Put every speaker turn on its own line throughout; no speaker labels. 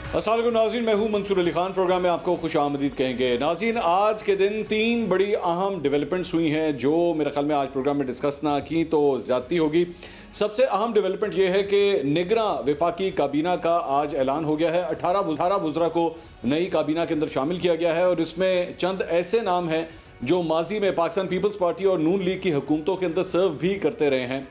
अस्सलाम वालेकुम नाज़रीन, मैं हूं मंसूर अली खान। प्रोग्राम में आपको खुश आमदीद कहेंगे। नाज़रीन, आज के दिन 3 बड़ी अहम डेवलपमेंट्स हुई हैं जो मेरे ख्याल में आज प्रोग्राम में डिस्कस ना की तो ज़्यादती होगी। सबसे अहम डेवलपमेंट ये है कि निगरां वफाकी काबीना का आज ऐलान हो गया है। 18 वुज़रा को नई काबीना के अंदर शामिल किया गया है और इसमें चंद ऐसे नाम हैं जो माजी में पाकिस्तान पीपल्स पार्टी और नून लीग की हुकूमतों के अंदर सर्व भी करते रहे हैं।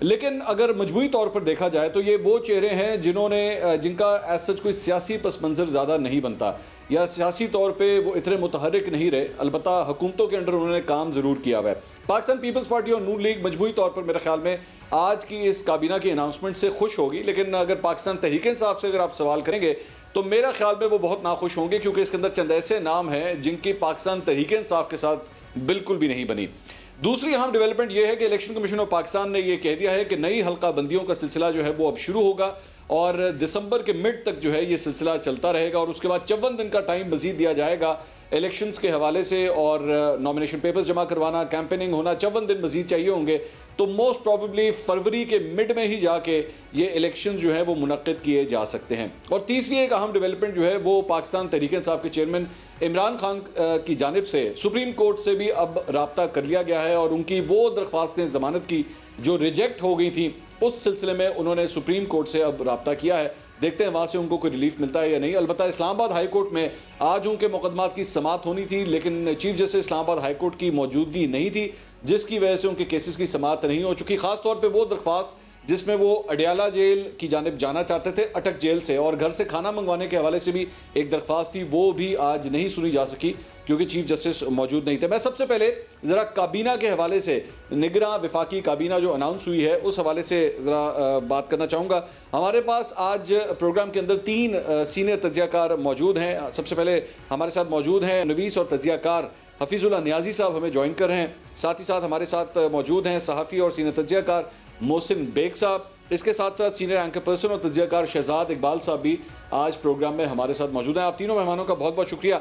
लेकिन अगर मजमूई तौर पर देखा जाए तो ये वो चेहरे हैं जिनका एज सच कोई सियासी पस मंज़र ज़्यादा नहीं बनता या सियासी तौर पे वो इतने मुतहरिक नहीं रहे। अलबत्ता हुकूमतों के अंदर उन्होंने काम ज़रूर किया हुआ है। पाकिस्तान पीपल्स पार्टी और नून लीग मजमूई तौर पर मेरे ख्याल में आज की इस काबीना की अनाउंसमेंट से खुश होगी, लेकिन अगर पाकिस्तान तहरीक इंसाफ से अगर आप सवाल करेंगे तो मेरा ख्याल में वो बहुत नाखुश होंगे, क्योंकि इसके अंदर चंद ऐसे नाम हैं जिनकी पाकिस्तान तहरीक इंसाफ के साथ बिल्कुल भी नहीं बनी। दूसरी अहम डेवलपमेंट यह है कि इलेक्शन कमीशन ऑफ पाकिस्तान ने यह कह दिया है कि नई हल्का बंदियों का सिलसिला जो है वो अब शुरू होगा और दिसंबर के मिड तक जो है ये सिलसिला चलता रहेगा और उसके बाद 54 दिन का टाइम मजीद दिया जाएगा इलेक्शंस के हवाले से और नॉमिनेशन पेपर्स जमा करवाना, कैंपेनिंग होना, 54 दिन मजीद चाहिए होंगे। तो मोस्ट प्रॉबेबली फरवरी के मिड में ही जाके ये इलेक्शन जो है वो मुनक्किद किए जा सकते हैं। और तीसरी एक अहम डेवलपमेंट जो है वो पाकिस्तान तहरीक इंसाफ के चेयरमैन इमरान खान की जानिब से सुप्रीम कोर्ट से भी अब राब्ता कर लिया गया है और उनकी वो दरख्वास्तें ज़मानत की जो रिजेक्ट हो गई थी उस सिलसिले में उन्होंने सुप्रीम कोर्ट से अब राब्ता किया है। देखते हैं वहाँ से उनको कोई रिलीफ मिलता है या नहीं। अलबत्ता इस्लामाबाद हाई कोर्ट में आज उनके मुकदमात की समाअत होनी थी, लेकिन chief justice Islamabad high court की मौजूदगी नहीं थी, जिसकी वजह से उनके केसेस की समाअत नहीं हो चुकी। खास तौर पे वो दरख्वास्त जिसमें वो अडियाला जेल की जानिब जाना चाहते थे अटक जेल से, और घर से खाना मंगवाने के हवाले से भी एक दरख्वास्त थी, वो भी आज नहीं सुनी जा सकी क्योंकि चीफ जस्टिस मौजूद नहीं थे। मैं सबसे पहले ज़रा काबीना के हवाले से, निगरां वफाकी काबीना जो अनाउंस हुई है उस हवाले से ज़रा बात करना चाहूँगा। हमारे पास आज प्रोग्राम के अंदर 3 सीनियर तज्ज़ियाकार मौजूद हैं। सबसे पहले हमारे साथ मौजूद हैं नवीस और तज्ज़ियाकार हफीज़ुल्लाह नियाज़ी साहब, हमें ज्वाइन कर रहे हैं। साथ ही साथ हमारे साथ मौजूद हैं सहाफ़ी और सीनियर तज्ज़ियाकार मोहसिन बेग साहब। इसके साथ साथ सीनियर एंकर पर्सन और तज्ज़ियाकार शहजाद इकबाल साहब भी आज प्रोग्राम में हमारे साथ मौजूद हैं। आप तीनों मेहमानों का बहुत बहुत शुक्रिया।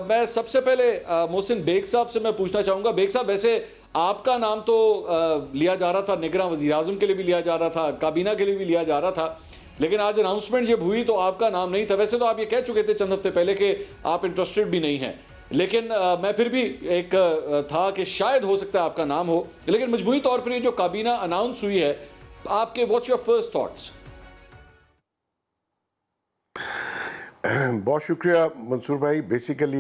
मैं सबसे पहले मोहसिन बेग साहब से मैं पूछना चाहूँगा। बेग साहब, वैसे आपका नाम तो लिया जा रहा था, निगरां वज़ीर आज़म के लिए भी लिया जा रहा था, काबीना के लिए भी लिया जा रहा था, लेकिन आज अनाउंसमेंट जब हुई तो आपका नाम नहीं था। वैसे तो आप ये कह चुके थे चंद हफ्ते पहले कि आप इंटरेस्टेड भी नहीं हैं, लेकिन मैं फिर भी एक था कि शायद हो सकता है आपका नाम हो। लेकिन मजबूरी तौर पर ये जो काबीना अनाउंस हुई है, आपके व्हाट्स योर फर्स्ट थॉट्स?
बहुत शुक्रिया मंसूर भाई। बेसिकली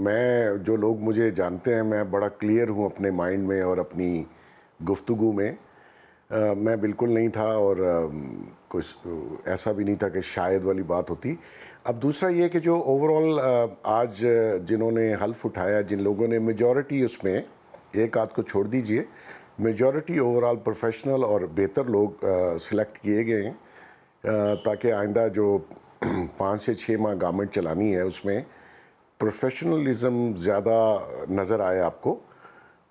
मैं, जो लोग मुझे जानते हैं, मैं बड़ा क्लियर हूँ अपने माइंड में और अपनी गुफ्तगू में। मैं बिल्कुल नहीं था और कुछ ऐसा भी नहीं था कि शायद वाली बात होती। अब दूसरा ये कि जो ओवरऑल आज जिन्होंने हल्फ उठाया, जिन लोगों ने मेजॉरिटी, उसमें एक आध को छोड़ दीजिए, मेजॉरिटी ओवरऑल प्रोफेशनल और बेहतर लोग सिलेक्ट किए गए हैं ताकि आइंदा जो 5 से 6 माह गवर्नमेंट चलानी है उसमें प्रोफेशनलिज्म ज़्यादा नज़र आए आपको।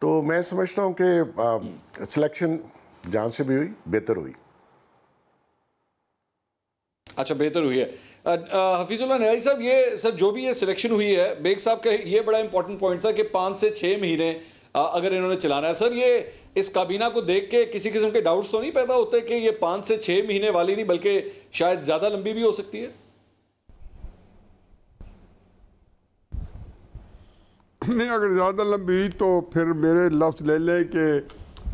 तो मैं समझता हूँ कि सिलेक्शन जहाँ से भी हुई बेहतर हुई।
अच्छा, बेहतर हुई है। हफीजुल्लाह नियाज़ी साहब, ये सर जो भी ये सिलेक्शन हुई है, बेग साहब का ये बड़ा इंपॉर्टेंट पॉइंट था कि 5 से 6 महीने अगर इन्होंने चलाना है। सर, ये इस काबीना को देख के किसी किस्म के डाउट्स तो नहीं पैदा होते कि ये 5 से 6 महीने वाली नहीं बल्कि शायद ज़्यादा लंबी भी हो सकती है?
नहीं, अगर ज़्यादा लंबी हुई तो फिर मेरे लफ्ज़ ले लें कि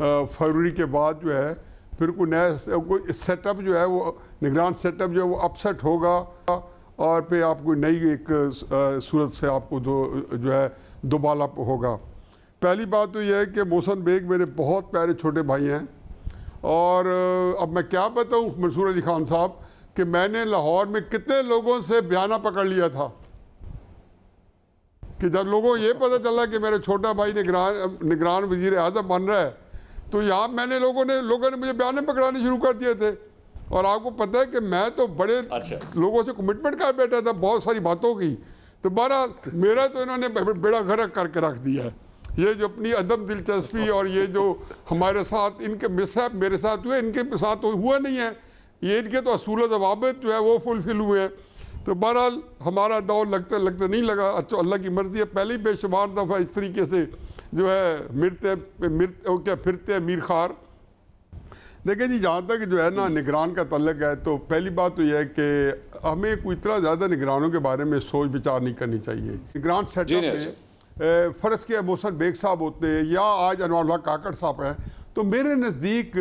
फरवरी के बाद जो है फिर कोई नया कोई सेटअप जो है वो निगरान सेटअप जो है वो अपसेट होगा और फिर आपको नई एक सूरत से आपको जो है दोबाला होगा। पहली बात तो यह है कि मोहसिन बेग मेरे बहुत प्यारे छोटे भाई हैं और अब मैं क्या बताऊँ मंसूर अली खान साहब कि मैंने लाहौर में कितने लोगों से बयाना पकड़ लिया था कि जब लोगों को ये पता चला कि मेरा छोटा भाई निगरान वज़ीर आज़म बन रहा है तो यहाँ लोगों ने मुझे बयाने पकड़ाने शुरू कर दिए थे। और आपको पता है कि मैं तो बड़े लोगों से कमिटमेंट कर बैठा था बहुत सारी बातों की, तो बहरहाल मेरा तो इन्होंने बेड़ा गर्क करके रख दिया है। ये जो अपनी अदम दिलचस्पी और ये जो हमारे साथ इनके मिसहैप मेरे साथ हुए, इनके साथ तो हुआ नहीं है, ये इनके तो असूल ज़वाबित जो है वो फुलफिल हुए हैं। तो बहरहाल हमारा दौर लगते लगते नहीं लगा। अच्छा, अल्लाह की मर्ज़ी है। पहले ही बेशुमार दफ़ा इस तरीके से जो है फिरते मीर खार देखिए जी, जहाँ तक जो है ना निगरान का तल्लक है, तो पहली बात तो यह है कि हमें कोई इतना ज़्यादा निगरानों के बारे में सोच विचार नहीं करनी चाहिए। निगरान सेटअप में फ़र्ज़ किया मोहसन बेग साहब होते हैं या आज अनवर काकड़ साहब हैं, तो मेरे नज़दीक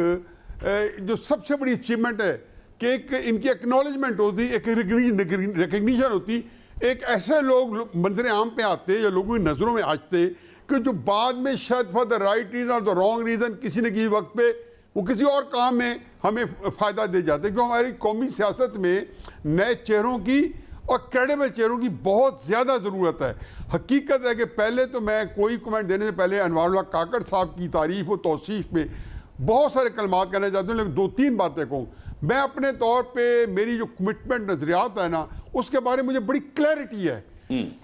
जो सबसे बड़ी अचीवमेंट है कि एक इनकी एक्नॉलेजमेंट होती, एक रिकग्निशन होती, एक ऐसे लोग मंजर आम पे आते या लोगों की नज़रों में आते कि जो बाद में शायद फॉर द राइट रीज़न और द रॉन्ग रीज़न किसी न किसी वक्त पे वो किसी और काम में हमें फ़ायदा दे जाते हैं। क्योंकि हमारी कौमी सियासत में नए चेहरों की और क्रेडिबल चेहरों की बहुत ज़्यादा ज़रूरत है। हकीकत है कि पहले तो मैं कोई कमेंट देने से पहले अनवर काकड़ साहब की तारीफ़ और तौसीफ़ में बहुत सारे कलमात करना चाहता हूँ, लेकिन 2-3 बातें कहूँ। मैं अपने तौर पे मेरी जो कमिटमेंट नज़रियात है ना, उसके बारे में मुझे बड़ी क्लैरिटी है,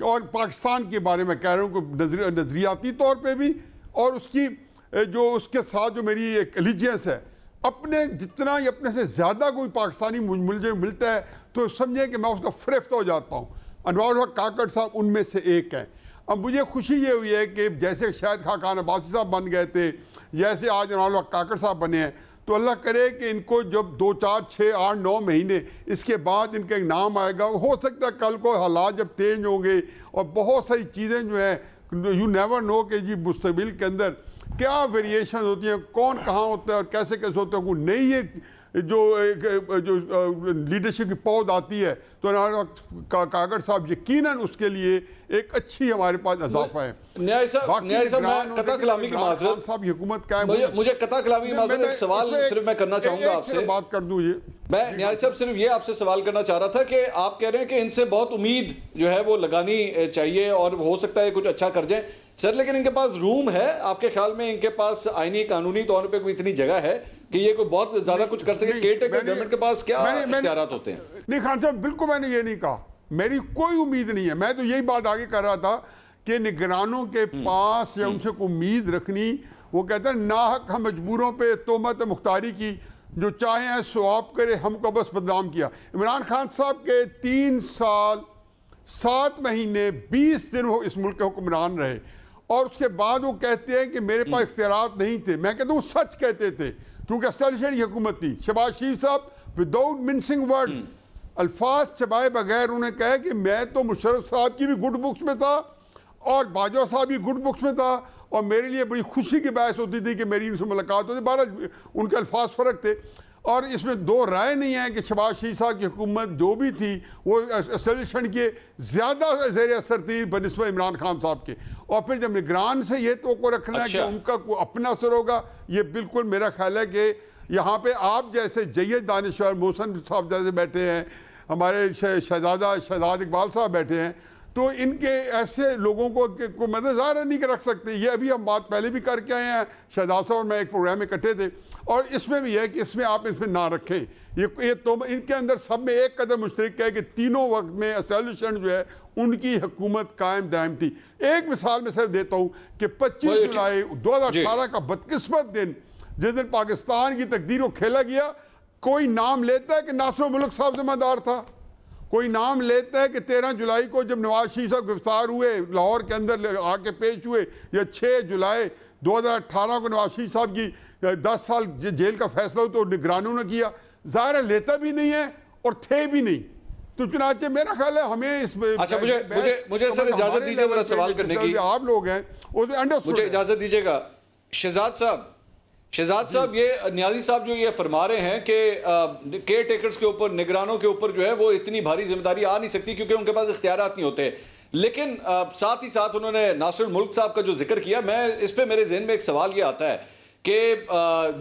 और पाकिस्तान के बारे में कह रहा हूँ कि नज़रियाती तौर पे भी, और उसकी जो उसके साथ जो मेरी एक एलिजियंस है, अपने जितना ही अपने से ज़्यादा कोई पाकिस्तानी मुझे मिलता है तो समझे कि मैं उसका फ़रेफ्ता हो जाता हूँ। अनवर काकड़ साहब उनमें से एक हैं। अब मुझे खुशी ये हुई है कि जैसे शायद खाकान अब्बासी साहब बन गए थे, जैसे आज अनवर काकड़ साहब बने हैं, तो अल्लाह करे कि इनको जब 2, 4, 6, 8, 9 महीने इसके बाद इनका एक नाम आएगा, हो सकता है कल को हालात जब तेज होंगे और बहुत सारी चीज़ें जो हैं यू नेवर नो कि जी मुस्तकबिल के अंदर क्या वेरिएशन होती हैं, कौन कहाँ होता है और कैसे कैसे होता है। कोई नई एक जो लीडरशिप की पौध आती है तो काकड़ साहब यकीनन उसके लिए एक अच्छी हमारे पास इजाफा है।
न्याय साहब मैं कता कलामी की माजरत
साहब की हुकूमत क्या
है, मुझे कता कलामी की माजरत एक सवाल सिर्फ मैं करना चाहूंगा आपसे,
बात कर दूं। ये
मैं न्याय साहब सिर्फ ये आपसे सवाल करना चाह रहा था कि आप कह रहे हैं कि इनसे बहुत उम्मीद जो है वो लगानी चाहिए और हो सकता है कुछ अच्छा कर जाए सर, लेकिन इनके पास रूम है? आपके ख्याल में इनके पास आईनी कानूनी तौर पे कोई इतनी जगह है कि ये कोई बहुत ज्यादा कुछ कर सके? केयरटेकर गवर्नमेंट के पास क्या इख्तियारात होते हैं?
नहीं खान साहब, बिल्कुल मैंने ये नहीं कहा, मेरी कोई उम्मीद नहीं है। मैं तो यही बात आगे कर रहा था कि निगरानों के पास या उनसे कोई उम्मीद रखनी, वो कहते हैं नाहक हम मजबूरों पे तोहमत मुख्तारी की, जो चाहे हैं स्वाप करे, हमको बस बदनाम किया। इमरान खान साहब के 3 साल 7 महीने 20 दिन वो इस मुल्क के हुक्मरान रहे, और उसके बाद वो कहते हैं कि मेरे पास इख्तियारात नहीं थे। मैं कहता हूँ सच कहते थे, क्योंकि एस्टेब्लिशमेंट की हुकूमत थी। शहबाज शरीफ साहब विदाउट मिन्सिंग वर्ड्स, अल्फाज चबाए बगैर उन्होंने कहा कि मैं तो मुशर्रफ साहब की भी गुड बुक्स में था और बाजवा साहब भी गुड बुक्स में था, और मेरे लिए बड़ी खुशी की बात होती थी कि मेरी उनसे मुलाकात होती। 12 उनके अल्फाज फ़र्क थे, और इसमें 2 राय नहीं है कि शहबाज शरीफ साहब की हुकूमत जो भी थी वो एस्टेब्लिशमेंट के ज़्यादा ज़ेर असर थी बनिस्बत इमरान खान साहब के। और फिर जब निगरान से ये तो रखना है कि उनका कोई अपना असर होगा, ये बिल्कुल मेरा ख्याल है कि यहाँ पे आप जैसे जय्यद दानिशवर मोहसन साहब जैसे बैठे हैं, हमारे शहजाद इकबाल साहब बैठे हैं, तो इनके ऐसे लोगों को मददगार नहीं रख सकते। ये अभी हम बात पहले भी करके आए हैं, शहजाद साहब और मैं एक प्रोग्राम में इकट्ठे थे, और इसमें भी है कि इसमें आप इसमें ना रखें। ये तो इनके अंदर सब में एक कदर मुश्तरक है कि तीनों वक्त में एस्टेब्लिशमेंट जो है उनकी हुकूमत कायम दायम थी। एक मिसाल मैं सिर्फ देता हूँ कि 25 जुलाई 2018 का बदकिस्मत दिन, जिस दिन पाकिस्तान की तकदीर को खेला गया, कोई नाम लेता है कि नासिर मुल्क साहब जिम्मेदार था? कोई नाम लेता है कि 13 जुलाई को जब नवाज शरीफ साहब गिरफ्तार हुए, लाहौर के अंदर आके पेश हुए, या 6 जुलाई 2018 को नवाज शरीफ साहब की 10 साल जेल का फैसला हो, तो निगरानों ने किया? ज़ाहिर लेता भी नहीं है और थे भी नहीं। तो चुनाचे मेरा ख्याल है हमें इस
अच्छा, मुझे सर इजाजत दीजिए जरा सवाल करने की।
आप लोग हैं
मुझे इजाजत दीजिएगा। शहजाद साहब, ये न्याजी साहब जो ये फरमा रहे हैं कि केयर टेकर्स के ऊपर, निगरानों के ऊपर जो है वो इतनी भारी जिम्मेदारी आ नहीं सकती क्योंकि उनके पास इख्तियारात नहीं होते, लेकिन साथ ही साथ उन्होंने नासिर मुल्क साहब का जो जिक्र किया, मैं इस पे मेरे जहन में एक सवाल ये आता है कि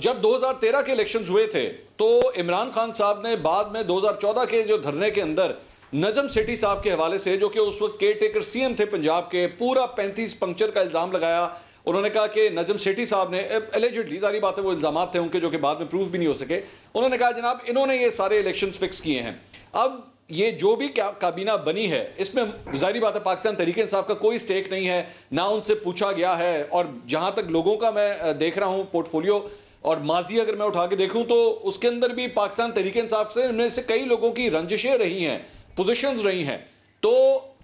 जब 2013 के इलेक्शंस हुए थे तो इमरान खान साहब ने बाद में 2014 के जो धरने के अंदर नजम सेठी साहब के हवाले से, जो कि उस वक्त केयर टेकर सीएम थे पंजाब के, पूरा 35 पंक्चर का इल्जाम लगाया। उन्होंने कहा कि नजम सेठी साहब ने एलिजिडली, सारी बातें वो इल्जाम थे उनके जो कि बाद में प्रूफ भी नहीं हो सके, उन्होंने कहा जनाब इन्होंने ये सारे इलेक्शंस फिक्स किए हैं। अब ये जो भी काबीना बनी है इसमें जाहिर बात है पाकिस्तान तहरीक इंसाफ का कोई स्टेक नहीं है, ना उनसे पूछा गया है, और जहां तक लोगों का मैं देख रहा हूं पोर्टफोलियो और माजी अगर मैं उठा के देखूं तो उसके अंदर भी पाकिस्तान तहरीक इंसाफ से इनमें से कई लोगों की रंजिशें रही हैं, पोजीशंस रही हैं। तो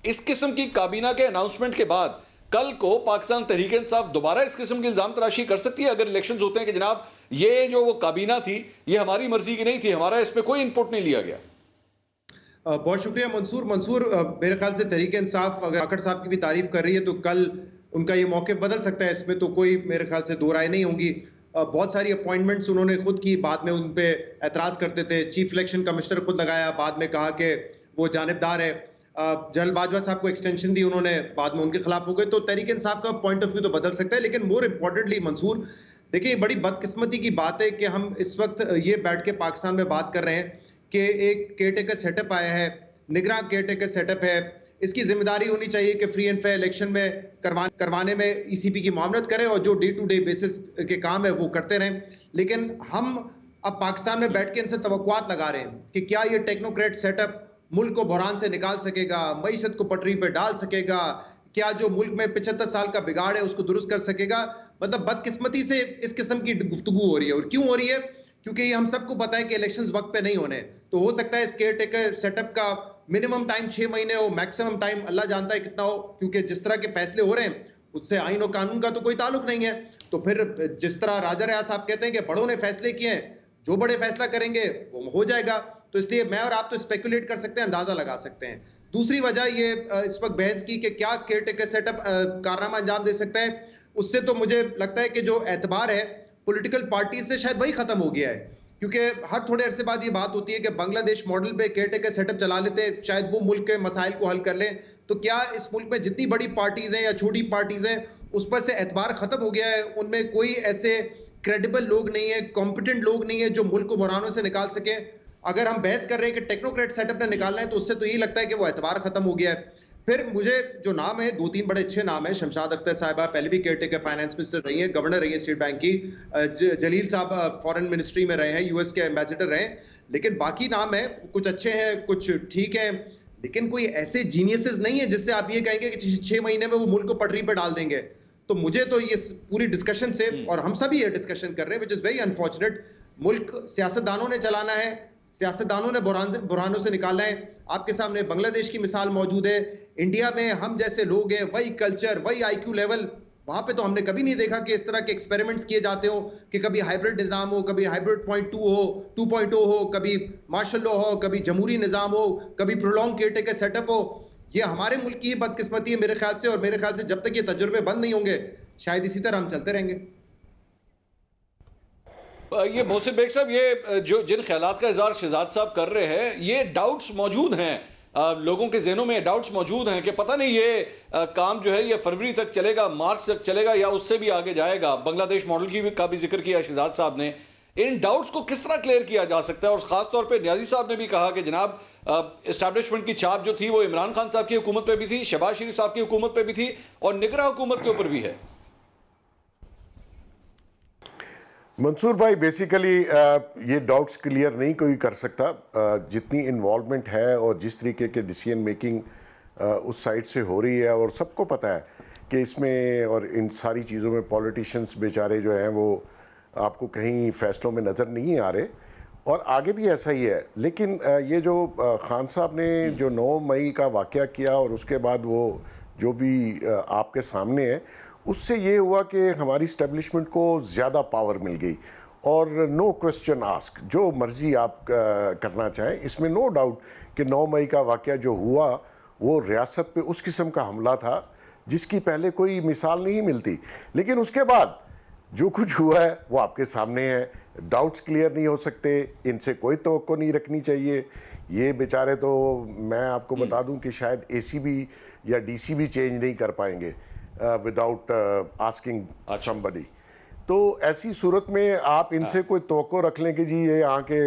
इस किस्म की काबीना के अनाउंसमेंट के बाद कल को पाकिस्तान तहरीक इंसाफ दोबारा इस किस्म की इल्जाम तराशी कर सकती है अगर इलेक्शंस होते हैं कि जनाब ये जो वो काबीना थी ये हमारी मर्जी की नहीं थी, हमारा इस पर कोई इनपुट नहीं लिया गया।
बहुत शुक्रिया मंसूर। मेरे ख्याल से तहरीक इंसाफ अगर आकड़ साहब की भी तारीफ कर रही है तो कल उनका ये मौके बदल सकता है, इसमें तो कोई मेरे ख्याल से दो राय नहीं होंगी। बहुत सारी अपॉइंटमेंट्स उन्होंने खुद की, बाद में उन पे एतराज करते थे। चीफ इलेक्शन कमिश्नर खुद लगाया, बाद में कहा कि वो जानिबदार है। जनरल बाजवा साहब को एक्सटेंशन दी उन्होंने, बाद में उनके खिलाफ हो गए। तो तहरीक इंसाफ का पॉइंट ऑफ व्यू तो बदल सकता है, लेकिन मोर इंपॉर्टेंटली मंसूर, देखिए बड़ी बदकिस्मती की बात है कि हम इस वक्त ये बैठ के पाकिस्तान में बात कर रहे हैं कि एक केयरटेकर सेटअप आया है, निगरान केयरटेकर सेटअप है। इसकी जिम्मेदारी होनी चाहिए कि फ्री एंड फेयर इलेक्शन में करवाने में ईसीपी की मामलत करें और जो डे टू डे बेसिस के काम है वो करते रहें। लेकिन हम अब पाकिस्तान में बैठ के इनसे तवक्कुआत लगा रहे हैं कि क्या ये टेक्नोक्रेट सेटअप मुल्क को बहरान से निकाल सकेगा, मईशत को पटरी पर डाल सकेगा, क्या जो मुल्क में 75 साल का बिगाड़ है उसको दुरुस्त कर सकेगा। मतलब बदकिस्मती से इस किस्म की गुफ्तगू हो रही है। और क्यों हो रही है? क्योंकि ये हम सबको पता है कि इलेक्शंस वक्त पे नहीं होने। तो हो सकता है इस केयरटेकर सेटअप का मिनिमम टाइम 6 महीने हो, मैक्सिमम टाइम अल्लाह जानता है कितना हो, क्योंकि जिस तरह के फैसले हो रहे हैं उससे आईन और कानून का तो कोई ताल्लुक नहीं है। तो फिर जिस तरह राजा रियाज साहब कहते हैं कि बड़ों ने फैसले किए हैं, जो बड़े फैसला करेंगे वो हो जाएगा। तो इसलिए मैं और आप तो स्पेकुलेट कर सकते हैं, अंदाजा लगा सकते हैं। दूसरी वजह ये इस वक्त बहस की कि क्या केयरटेकर सेटअप कारनामा अंजाम दे सकता है, उससे तो मुझे लगता है कि जो एतबार है पॉलिटिकल पार्टी से शायद वही खत्म हो गया है। क्योंकि हर थोड़े अरसे बाद ये बात होती है कि बांग्लादेश मॉडल पे केयरटेकर सेटअप चला लेते हैं, शायद वो मुल्क के मसाइल को हल कर लें। तो क्या इस मुल्क में जितनी बड़ी पार्टीज हैं या छोटी पार्टीज हैं उस पर से एतबार खत्म हो गया है? उनमें कोई ऐसे क्रेडिबल लोग नहीं है, कॉम्पिटेंट लोग नहीं है जो मुल्क को बहरानों से निकाल सके। अगर हम बहस कर रहे हैं कि टेक्नोक्रेट सेटअप ने निकालना है तो उससे तो यही लगता है कि वो एतबार खत्म हो गया है। फिर मुझे जो नाम है, 2-3 बड़े अच्छे नाम है। शमशाद अख्तर साहिबा पहले भी केयरटेकर फाइनेंस मिनिस्टर रही है, गवर्नर रही है स्टेट बैंक की। जलील साहब फॉरेन मिनिस्ट्री में रहे हैं, यूएस के एम्बेसडर रहे। लेकिन बाकी नाम है, कुछ अच्छे हैं, कुछ ठीक है, लेकिन कोई ऐसे जीनियसेस नहीं है जिससे आप ये कहेंगे कि 6 महीने में वो मुल्क को पटरी पर डाल देंगे। तो मुझे तो ये पूरी डिस्कशन से, और हम सभी ये डिस्कशन कर रहे हैं, विच इज वेरी अनफॉर्चुनेट। मुल्क सियासतदानों ने चलाना है, सियासतदानों ने बुरहानों से निकालना है। आपके सामने बांग्लादेश की मिसाल मौजूद है। इंडिया में हम जैसे लोग हैं, वही कल्चर, वही आईक्यू लेवल, वहां पे तो हमने कभी नहीं देखा कि इस तरह के एक्सपेरिमेंट्स किए जाते हो कि कभी हाइब्रिड निजाम हो, कभी हाइब्रिड 2.0 हो, कभी मार्शल लॉ हो, कभी जमहूरी निजाम हो, कभी प्रोलॉन्ग केयरटेकर सेटअप हो। ये हमारे मुल्क की बदकिस्मती है मेरे ख्याल से, और मेरे ख्याल से जब तक ये तजुर्बे बंद नहीं होंगे शायद इसी तरह हम चलते रहेंगे।
ये मोहसिन बेग साहब, ये जो जिन ख्यालात का इज़हार शहजाद साहब कर रहे हैं, ये डाउट्स मौजूद हैं, लोगों के जहनों में डाउट्स मौजूद हैं कि पता नहीं ये काम जो है ये फरवरी तक चलेगा, मार्च तक चलेगा या उससे भी आगे जाएगा। बांग्लादेश मॉडल का भी जिक्र किया शहजाद साहब ने। इन डाउट्स को किस तरह क्लियर किया जा सकता है? और ख़ास तौर पे न्याजी साहब ने भी कहा कि जनाब एस्टैब्लिशमेंट की छाप जो थी वो इमरान खान साहब की हुकूमत पे भी थी, शहबाज शरीफ साहब की हुकूमत पे भी थी, और निगरान हुकूमत के ऊपर भी है।
मंसूर भाई, बेसिकली ये डाउट्स क्लियर नहीं कोई कर सकता। जितनी इन्वॉल्वमेंट है और जिस तरीके के डिसीजन मेकिंग उस साइड से हो रही है, और सबको पता है कि इसमें और इन सारी चीज़ों में पॉलिटिशियंस बेचारे जो हैं वो आपको कहीं फैसलों में नज़र नहीं आ रहे, और आगे भी ऐसा ही है। लेकिन ये जो खान साहब ने जो 9 मई का वाक़या किया और उसके बाद वो जो भी आपके सामने है, उससे ये हुआ कि हमारी इस्टेब्लिशमेंट को ज़्यादा पावर मिल गई, और नो क्वेश्चन आस्क, जो मर्ज़ी आप करना चाहें। इसमें नो डाउट कि 9 मई का वाक़या जो हुआ वो रियासत पे उस किस्म का हमला था जिसकी पहले कोई मिसाल नहीं मिलती। लेकिन उसके बाद जो कुछ हुआ है वो आपके सामने है। डाउट्स क्लियर नहीं हो सकते, इनसे कोई तवक्को नहीं रखनी चाहिए। ये बेचारे तो मैं आपको बता दूं कि शायद ACB या DCB चेंज नहीं कर पाएंगे विदाउट आस्किंग समबडी। तो ऐसी सूरत में आप इनसे कोई तवक्को रख लें कि जी ये आके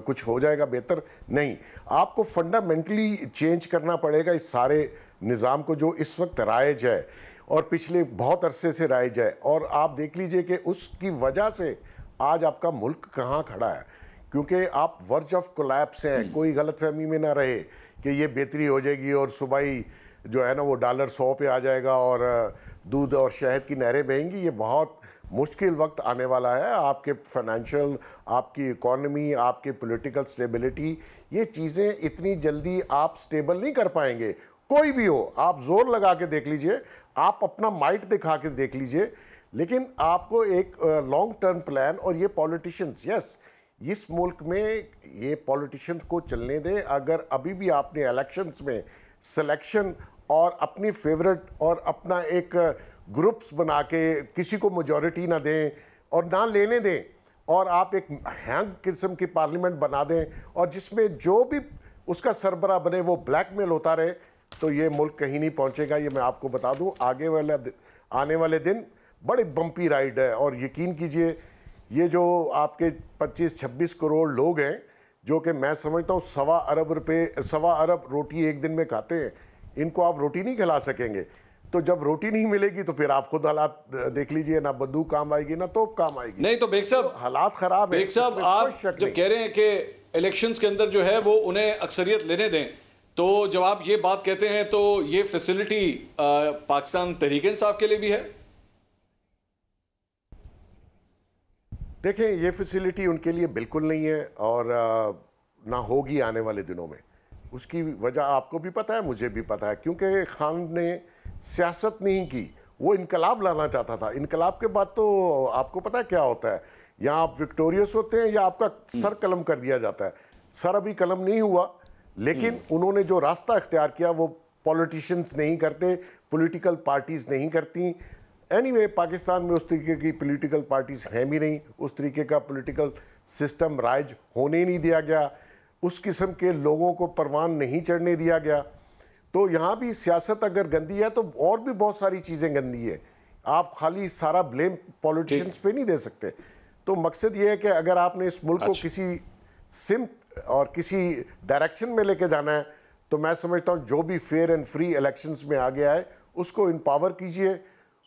कुछ हो जाएगा बेहतर, नहीं। आपको फंडामेंटली चेंज करना पड़ेगा इस सारे निज़ाम को जो इस वक्त राइज है और पिछले बहुत अरसे से राइज है। और आप देख लीजिए कि उसकी वजह से आज आपका मुल्क कहाँ खड़ा है, क्योंकि आप वर्ज ऑफ कोलैप्स हैं। कोई गलतफहमी में ना रहे कि ये बेहतरी हो जाएगी और सुबह ही जो है ना वो $100 पे आ जाएगा और दूध और शहद की नहरें बहेंगी। ये बहुत मुश्किल वक्त आने वाला है। आपके फाइनेंशियल, आपकी इकॉनमी, आपके पॉलिटिकल स्टेबिलिटी, ये चीज़ें इतनी जल्दी आप स्टेबल नहीं कर पाएंगे। कोई भी हो, आप जोर लगा के देख लीजिए, आप अपना माइट दिखा के देख लीजिए, लेकिन आपको एक लॉन्ग टर्म प्लान, और ये पॉलिटिशियंस, यस, इस मुल्क में ये पॉलिटिशियंस को चलने दें। अगर अभी भी आपने इलेक्शंस में सिलेक्शन और अपनी फेवरेट और अपना एक ग्रुप्स बना के किसी को मेजॉरिटी ना दें और ना लेने दें, और आप एक हैंग किस्म की पार्लियामेंट बना दें और जिसमें जो भी उसका सरबरा बने वो ब्लैकमेल होता रहे, तो ये मुल्क कहीं नहीं पहुंचेगा। ये मैं आपको बता दूं, आने वाले दिन बड़ी बम्पी राइड है। और यकीन कीजिए, ये जो आपके 25-26 करोड़ लोग हैं जो कि मैं समझता हूँ 1.25 अरब रोटी एक दिन में खाते हैं, इनको आप रोटी नहीं खिला सकेंगे। तो जब रोटी नहीं मिलेगी तो फिर आप खुद हालात देख लीजिए, ना बंदूक काम आएगी ना तोप काम आएगी।
नहीं तो बेग साहब,
तो हालात खराब है।
बेग साहब, आप जब कह रहे हैं कि इलेक्शंस के अंदर जो है वो उन्हें अक्सरियत लेने दें, तो जब आप ये बात कहते हैं तो ये फैसिलिटी पाकिस्तान तहरीक इंसाफ के लिए भी है?
देखें, ये फैसिलिटी उनके लिए बिल्कुल नहीं है और ना होगी आने वाले दिनों में। उसकी वजह आपको भी पता है, मुझे भी पता है, क्योंकि खान ने सियासत नहीं की, वो इनकलाब लाना चाहता था। इनकलाब के बाद तो आपको पता है क्या होता है, या आप विक्टोरियस होते हैं या आपका सर कलम कर दिया जाता है। सर अभी कलम नहीं हुआ, लेकिन उन्होंने जो रास्ता इख्तियार किया वो पॉलिटिशियंस नहीं करते, पॉलिटिकल पार्टीज नहीं करती। एनीवे, पाकिस्तान में उस तरीके की पॉलिटिकल पार्टीज हैं भी नहीं, उस तरीके का पॉलिटिकल सिस्टम राइज होने नहीं दिया गया, उस किस्म के लोगों को परवान नहीं चढ़ने दिया गया। तो यहाँ भी सियासत अगर गंदी है तो और भी बहुत सारी चीज़ें गंदी है। आप खाली सारा ब्लेम पॉलिटिशियंस पे नहीं दे सकते। तो मकसद ये है कि अगर आपने इस मुल्क को किसी सिमत और किसी डायरेक्शन में लेके जाना है, तो मैं समझता हूँ जो भी फेयर एंड फ्री इलेक्शंस में आ गया है उसको इम्पावर कीजिए,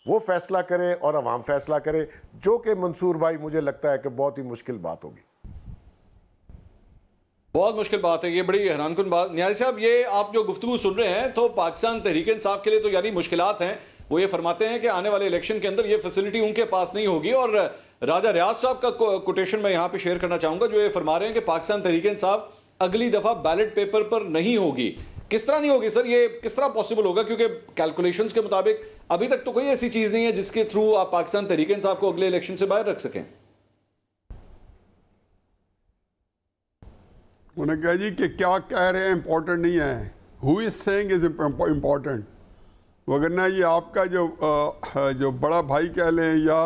वो फैसला करे और अवाम फैसला करे, जो कि मंसूर भाई मुझे लगता है कि बहुत ही मुश्किल बात होगी।
बहुत मुश्किल बात है, ये बड़ी हैरानकुन बात। न्याजी साहब, ये आप जो गुफ्तगू सुन रहे हैं तो पाकिस्तान तहरीक इंसाफ के लिए तो यानी मुश्किलात हैं। वो ये फरमाते हैं कि आने वाले इलेक्शन के अंदर ये फैसिलिटी उनके पास नहीं होगी। और राजा रियाज साहब का कोटेशन मैं यहाँ पे शेयर करना चाहूंगा, जो ये फरमा रहे हैं कि पाकिस्तान तहरीक इंसाफ अगली दफा बैलेट पेपर पर नहीं होगी। किस तरह नहीं होगी सर, ये किस तरह पॉसिबल होगा? क्योंकि कैलकुलेशंस के मुताबिक अभी तक तो कोई ऐसी चीज नहीं है जिसके थ्रू आप पाकिस्तान तहरीक इंसाफ को अगले इलेक्शन से बाहर रख सकें।
उन्हें कहा जी कि क्या कह रहे हैं इंपॉर्टेंट नहीं है, who is saying is important. वगरना ये आपका जो बड़ा भाई कह लें या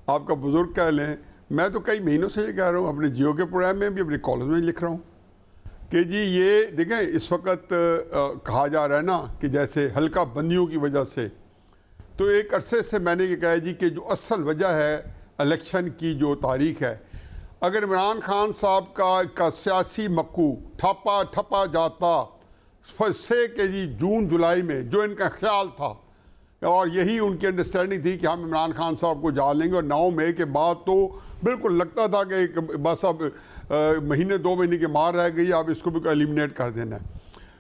आपका बुजुर्ग कह लें, मैं तो कई महीनों से ये कह रहा हूँ, अपने जियो के प्रोग्राम में भी, अपने कॉलेज में लिख रहा हूँ कि जी ये देखें, इस वक्त कहा जा रहा है ना कि जैसे हल्का बंदियों की वजह से, तो एक अरसे से मैंने ये कहा जी कि जो असल वजह है इलेक्शन की जो तारीख है, अगर इमरान खान साहब का सियासी मक्कू ठप्पा जाता से कि जी जून जुलाई में, जो इनका ख्याल था और यही उनकी अंडरस्टैंडिंग थी कि हम इमरान खान साहब को जान लेंगे, और 9 मई के बाद तो बिल्कुल लगता था कि बस अब महीने 2 महीने की मार रह गई, अब इसको भी एलिमिनेट कर देना है।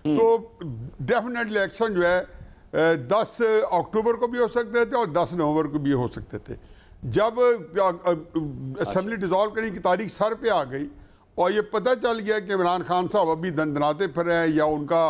तो डेफिनेटली इलेक्शन जो है 10 अक्टूबर को भी हो सकते थे और 10 नवंबर को भी हो सकते थे। जब असेंबली डिसॉल्व करने की तारीख सर पे आ गई और ये पता चल गया कि इमरान खान साहब अभी दंदनाते फिर हैं, या उनका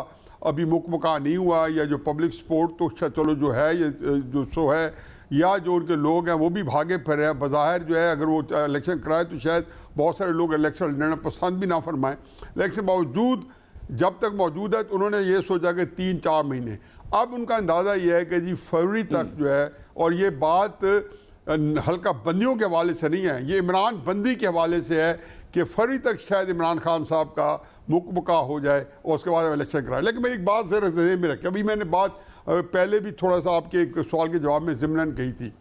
अभी मुकमका नहीं हुआ, या जो पब्लिक सपोर्ट तो चलो जो है ये जो सो है, या जो उनके लोग हैं वो भी भागे फिर हैं। बज़ाहिर जो है अगर वो इलेक्शन कराए तो शायद बहुत सारे लोग इलेक्शन लड़ना पसंद भी ना फरमाएं, लेकिन बावजूद जब तक मौजूद है तो उन्होंने ये सोचा कि 3-4 महीने। अब उनका अंदाज़ा ये है कि जी फरवरी तक जो है, और ये बात हल्का बंदियों के हवाले से नहीं है, ये इमरान बंदी के हवाले से है कि फरवरी तक शायद इमरान खान साहब का मुकमका हो जाए और उसके बाद इलेक्शन कराए। लेकिन मेरी एक बात ज़रा ज़हन में रखें, अभी मैंने बात पहले भी थोड़ा सा आपके एक सवाल के जवाब में ज़िमनन कही थी,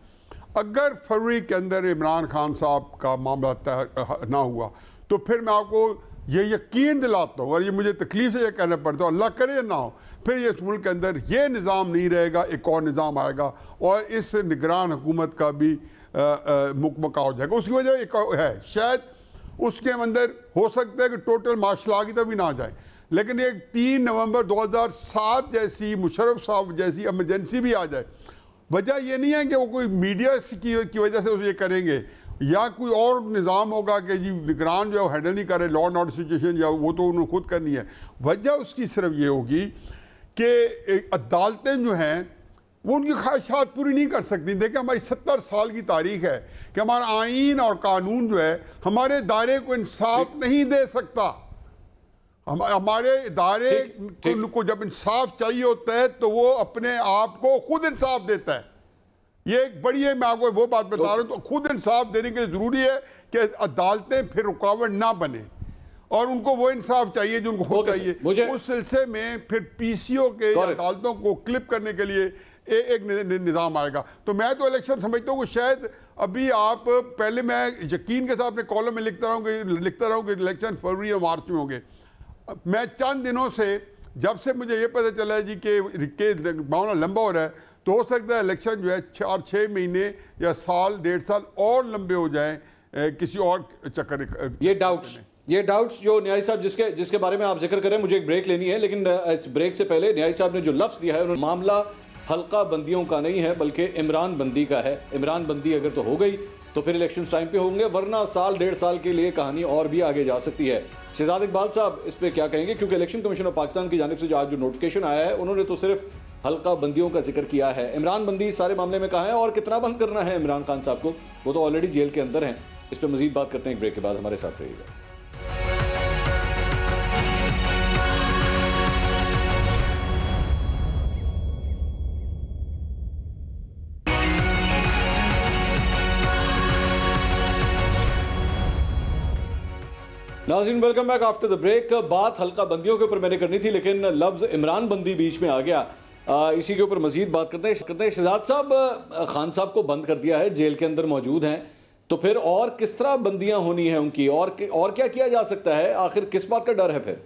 अगर फरवरी के अंदर इमरान खान साहब का मामला तय ना हुआ तो फिर मैं आपको ये यकीन दिलाता हूँ, और ये मुझे तकलीफ से ये कहना पड़ता है, अल्लाह करे ना हो, फिर ये इस मुल्क के अंदर ये निज़ाम नहीं रहेगा, एक और निज़ाम आएगा और इस निगरान हुकूमत का भी मुकमका हो जाएगा। उसकी वजह एक है, शायद उसके अंदर हो सकता है कि टोटल मार्शल लॉ की तरफ भी ना जाए, लेकिन एक 3 नवंबर 2007 जैसी, मुशर्रफ साहब जैसी इमरजेंसी भी आ जाए। वजह ये नहीं है कि वो कोई मीडिया की वजह से ये करेंगे या कोई और निज़ाम होगा कि जी निगरान जो है हैंडल नहीं करे लॉ एंड ऑर्डर सिचुएशन, या वो तो उन्होंने खुद करनी है। वजह उसकी सिर्फ ये होगी कि अदालतें जो हैं वो उनकी ख्वाहिशात पूरी नहीं कर सकती। देखिए हमारी 70 साल की तारीख है कि हमारा आइन और कानून जो है हमारे इदारे को इंसाफ नहीं दे सकता। हमारे इदारे को जब इंसाफ चाहिए होता है तो वो अपने आप को खुद इंसाफ देता है। ये एक बड़ी है, मैं आपको वो बात बता रहा हूँ। तो खुद इंसाफ देने के लिए ज़रूरी है कि अदालतें फिर रुकावट ना बने और उनको वो इंसाफ चाहिए जो उनको खुद चाहिए। उस सिलसिले में फिर पीसीओ के अदालतों को क्लिप करने के लिए एक निज़ाम आएगा। तो मैं तो इलेक्शन समझता हूँ कि शायद अभी आप पहले, मैं यकीन के साथ अपने कॉलम में लिखता रहूँ कि इलेक्शन फरवरी और मार्च में होंगे। मैं चंद दिनों से, जब से मुझे ये पता चला है जी कि मामला लंबा हो रहा है, तो हो सकता है इलेक्शन जो है 4-6 महीने या साल 1.5 साल और लंबे हो जाएं किसी और चक्कर।
ये डाउट्स जो न्याय साहब जिसके बारे में आप जिक्र करें, मुझे एक ब्रेक लेनी है, लेकिन इस ब्रेक से पहले न्याय साहब ने जो लफ्ज़ दिया है, उन्होंने मामला हल्का बंदियों का नहीं है बल्कि इमरान बंदी का है। इमरान बंदी अगर तो हो गई तो फिर इलेक्शन टाइम पे होंगे, वरना साल 1.5 साल के लिए कहानी और भी आगे जा सकती है। शहजाद इकबाल साहब इस पे क्या कहेंगे? क्योंकि इलेक्शन कमीशन ऑफ पाकिस्तान की जानिब से जो आज जो नोटिफिकेशन आया है, उन्होंने तो सिर्फ हल्का बंदियों का जिक्र किया है। इमरान बंदी सारे मामले में कहाँ है और कितना बंद करना है इमरान खान साहब को? वो तो ऑलरेडी जेल के अंदर हैं। इस पर मजीद बात करते हैं एक ब्रेक के बाद। हमारे साथ रहिएगा। नाज़रीन welcome back after the break. बात हल्का बंदियों के ऊपर मैंने करनी थी, लेकिन लफ्ज़ इमरान बंदी बीच में आ गया। इसी के ऊपर मजीद बात करते हैं। शहजाद साहब, खान साहब को बंद कर दिया है, जेल के अंदर मौजूद हैं, तो फिर और किस तरह बंदियां होनी है उनकी, और क्या किया जा सकता है? आखिर किस बात का डर है फिर?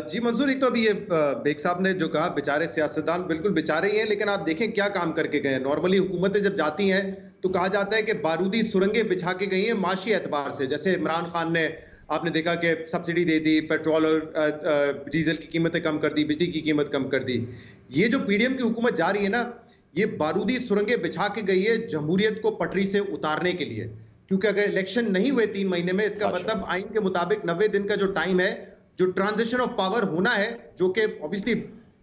जी मंसूर, एक तो अभी ये बेग साहब ने जो कहा, बेचारे सियासतदान बिल्कुल बेचारे ही हैं, लेकिन आप देखें क्या काम करके गए हैं। नॉर्मली हुकूमतें जब जाती हैं तो कहा जाता है कि बारूदी सुरंगें बिछा के गई हैं माशी एतबार से। जैसे इमरान खान ने, आपने देखा कि सब्सिडी दे दी, पेट्रोल और डीजल की कीमतें कम कर दी, बिजली की कीमत कम कर दी। ये जो पीडीएम की हुकूमत जा रही है ना, ये बारूदी सुरंगें बिछा के गई है जमहूरियत को पटरी से उतारने के लिए। क्योंकि अगर इलेक्शन नहीं हुए 3 महीने में, इसका मतलब आइन के मुताबिक 90 दिन का जो टाइम है, जो ट्रांजिशन ऑफ पावर होना है, जो कि ऑब्वियसली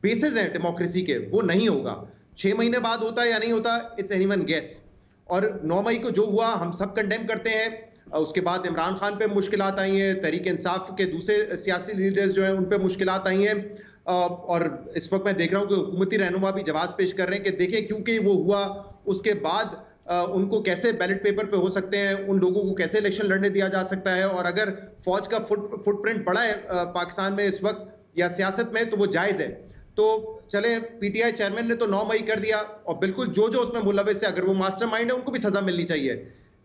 बेसिस है डेमोक्रेसी के, वो नहीं होगा। 6 महीने बाद होता है या नहीं होता, इट्स एनीवन गेस। और 9 मई को जो हुआ हम सब कंडेम करते हैं। उसके बाद इमरान खान पे मुश्किलात आई हैं, तहरीक इंसाफ के दूसरे सियासी लीडर्स जो हैं उन पे मुश्किलात आई हैं। और इस वक्त मैं देख रहा हूं कि हुकूमती रहनुमा भी जवाब पेश कर रहे हैं कि देखें क्योंकि वो हुआ, उसके बाद उनको कैसे बैलेट पेपर पे हो सकते हैं, उन लोगों को कैसे इलेक्शन लड़ने दिया जा सकता है। और अगर फौज का फुटप्रिंट बड़ा है पाकिस्तान में इस वक्त या सियासत में, तो वो जायज़ है। तो चले, पीटीआई चेयरमैन ने तो 9 मई कर दिया, और बिल्कुल जो उसमें मुलविस है, अगर वो मास्टरमाइंड है, उनको भी सजा मिलनी चाहिए।